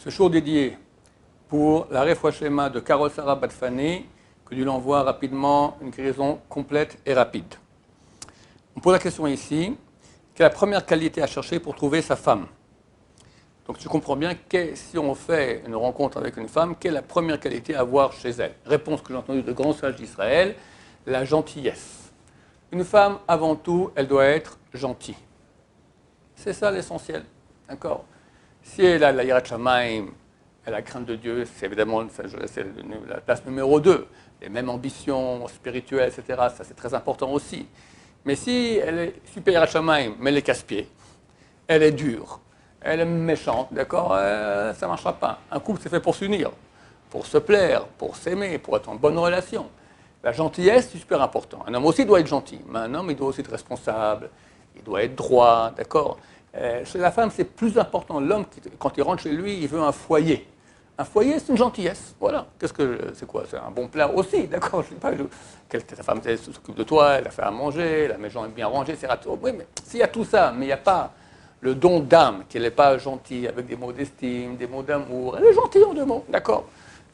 ce show dédié pour la Refoua Shlema de Carole Sarah Bat-Fanny, que Dieu l'envoie rapidement, une guérison complète et rapide. On pose la question ici, quelle est la première qualité à chercher pour trouver sa femme? Donc tu comprends bien que si on fait une rencontre avec une femme, quelle est la première qualité à avoir chez elle? Réponse que j'ai entendue de grands sages d'Israël, la gentillesse. Une femme, avant tout, elle doit être gentille. C'est ça l'essentiel, d'accord? Si elle a la Yirat Shamayim, elle a la crainte de Dieu, c'est évidemment c'est la place numéro 2. Les mêmes ambitions spirituelles, etc., ça c'est très important aussi. Mais si elle est super Yirat Shamayim, mais elle est casse-pied, elle est dure, elle est méchante, d'accord, ça ne marchera pas. Un couple, c'est fait pour s'unir, pour se plaire, pour s'aimer, pour être en bonne relation. La gentillesse, c'est super important. Un homme aussi doit être gentil, mais un homme, il doit aussi être responsable, il doit être droit, d'accord. Chez la femme, c'est plus important. L'homme, quand il rentre chez lui, il veut un foyer. Un foyer, c'est une gentillesse, voilà. C'est quoi? C'est un bon plat aussi, d'accord. Je ne sais pas, ta femme s'occupe de toi, elle a fait à manger, la maison est bien rangée, c'est râteau. Oui, mais s'il y a tout ça, mais il n'y a pas le don d'âme, qu'elle n'est pas gentille, avec des mots d'estime, des mots d'amour. Elle est gentille en 2 mots, d'accord.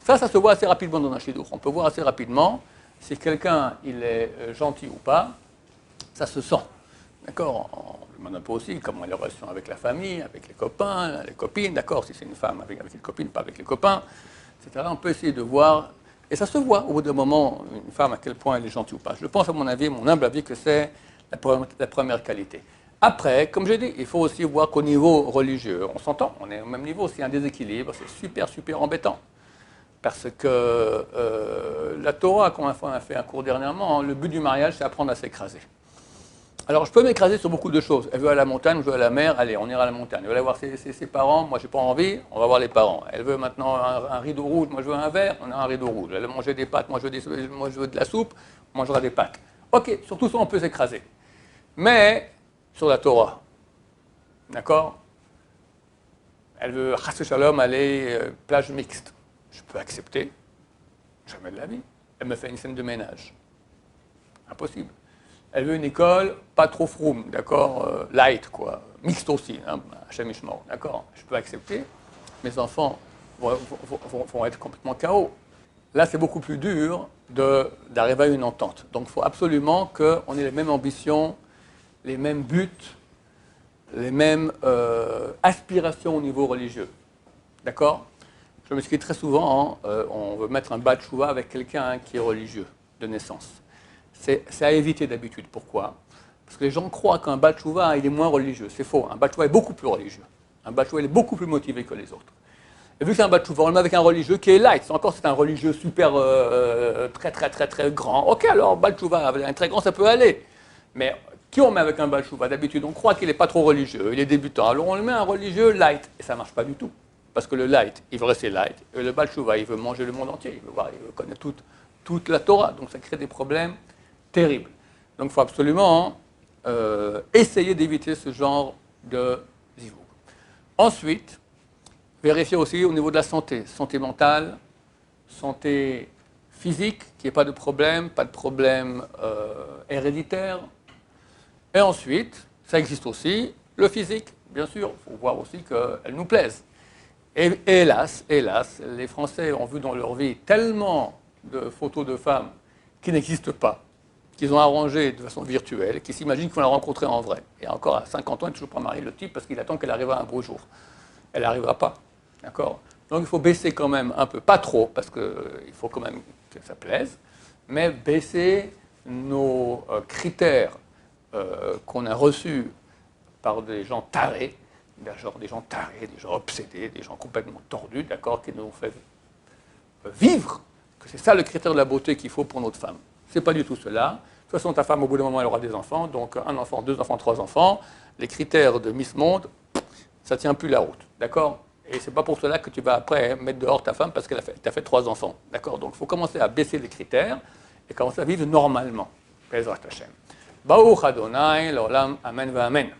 Ça se voit assez rapidement dans un chidour. On peut voir assez rapidement si quelqu'un il est gentil ou pas, ça se sent, d'accord. On demande un peu aussi comment est la relation avec la famille, avec les copains, les copines, d'accord. Si c'est une femme avec les copines, pas avec les copains, etc. On peut essayer de voir, et ça se voit au bout d'un moment, une femme à quel point elle est gentille ou pas. Je pense à mon avis, mon humble avis, que c'est la première qualité. Après, comme j'ai dit, il faut aussi voir qu'au niveau religieux, on s'entend, on est au même niveau, s'il y a un déséquilibre, c'est super embêtant. Parce que la Torah, comme on a fait un cours dernièrement, le but du mariage, c'est apprendre à s'écraser. Alors, je peux m'écraser sur beaucoup de choses. Elle veut aller à la montagne, je veux à la mer, allez, on ira à la montagne. Elle veut aller voir ses parents, moi, j'ai pas envie, on va voir les parents. Elle veut maintenant un rideau rouge, moi, je veux un vert, on a un rideau rouge. Elle veut manger des pâtes, moi, je veux de la soupe, on mangera des pâtes. Ok, sur tout ça, on peut s'écraser. Mais, sur la Torah, d'accord? Elle veut, chasse shalom, aller plage mixte. Je peux accepter, jamais de la vie. Elle me fait une scène de ménage. Impossible. Elle veut une école pas trop froum, d'accord, light, quoi, mixte aussi, hein, Hachem Ishmael, d'accord. Je peux accepter. Mes enfants vont être complètement chaos. Là, c'est beaucoup plus dur d'arriver à une entente. Donc, il faut absolument qu'on ait les mêmes ambitions, les mêmes buts, les mêmes aspirations au niveau religieux, d'accord. Je me suis dit très souvent, on veut mettre un bat de chouva avec quelqu'un qui est religieux de naissance. C'est à éviter d'habitude. Pourquoi? Parce que les gens croient qu'un bat de chouva, il est moins religieux. C'est faux. Un bat de chouva est beaucoup plus religieux. Un bat de chouva, il est beaucoup plus motivé que les autres. Et vu que c'est un bat de chouva, on le met avec un religieux qui est light. C'est un religieux super très grand. Ok, alors bat de chouva, un très grand, ça peut aller. Mais qui on met avec un bat de chouva? D'habitude, on croit qu'il n'est pas trop religieux, il est débutant. Alors on le met un religieux light. Et ça ne marche pas du tout. Parce que le light, il veut rester light. Et le Baal Tshuva, il veut manger le monde entier. Il veut connaître toute la Torah. Donc ça crée des problèmes terribles. Donc il faut absolument essayer d'éviter ce genre de zivou. Ensuite, vérifier aussi au niveau de la santé. Santé mentale, santé physique, qu'il n'y ait pas de problème héréditaire. Et ensuite, ça existe aussi, le physique. Bien sûr, il faut voir aussi qu'elle nous plaise. Et hélas, les Français ont vu dans leur vie tellement de photos de femmes qui n'existent pas, qu'ils ont arrangées de façon virtuelle, qu'ils s'imaginent qu'ils vont la rencontrer en vrai. Et encore à 50 ans, il n'est toujours pas marié le type parce qu'il attend qu'elle arrive un beau jour. Elle n'arrivera pas, d'accord? Donc il faut baisser quand même un peu, pas trop, parce qu'il faut quand même que ça plaise, mais baisser nos critères qu'on a reçus par des gens tarés, des gens tarés, des gens obsédés, des gens complètement tordus, d'accord, qui nous ont fait vivre, que c'est ça le critère de la beauté qu'il faut pour notre femme. Ce n'est pas du tout cela. De toute façon, ta femme, au bout d'un moment, elle aura des enfants, donc un enfant, 2 enfants, 3 enfants. Les critères de Miss Monde, ça ne tient plus la route, d'accord. Et ce n'est pas pour cela que tu vas après mettre dehors ta femme parce qu'elle t'a fait 3 enfants, d'accord. Donc il faut commencer à baisser les critères et commencer à vivre normalement. Bezrat Hashem. Baruch Adonai, l'olam, amen va amen.